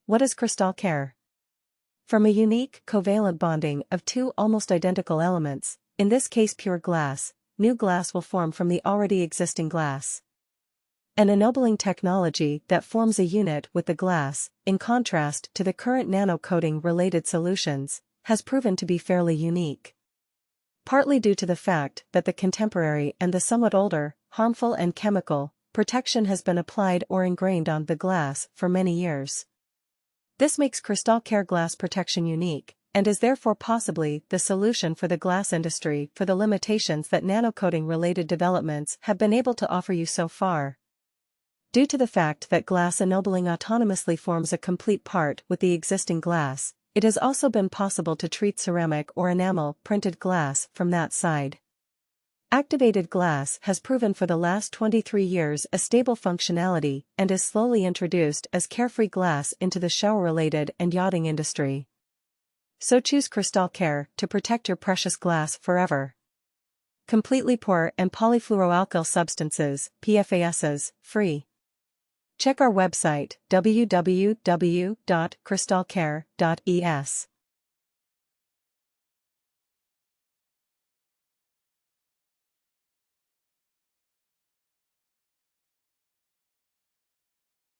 What is CristalCare? From a unique covalent bonding of two almost identical elements, in this case pure glass, new glass will form from the already existing glass. An ennobling technology that forms a unit with the glass, in contrast to the current nano-coating related solutions, has proven to be fairly unique. Partly due to the fact that the contemporary and the somewhat older, harmful and chemical, protection has been applied or ingrained on the glass for many years. This makes CristalCare glass protection unique, and is therefore possibly the solution for the glass industry for the limitations that nano-coating related developments have been able to offer you so far. Due to the fact that glass ennobling autonomously forms a complete part with the existing glass, it has also been possible to treat ceramic or enamel printed glass from that side. Activated glass has proven for the last 23 years a stable functionality and is slowly introduced as carefree glass into the shower-related and yachting industry. So choose CristalCare to protect your precious glass forever. Completely pure and polyfluoroalkyl substances, PFASs, free. Check our website www.crystalcare.es.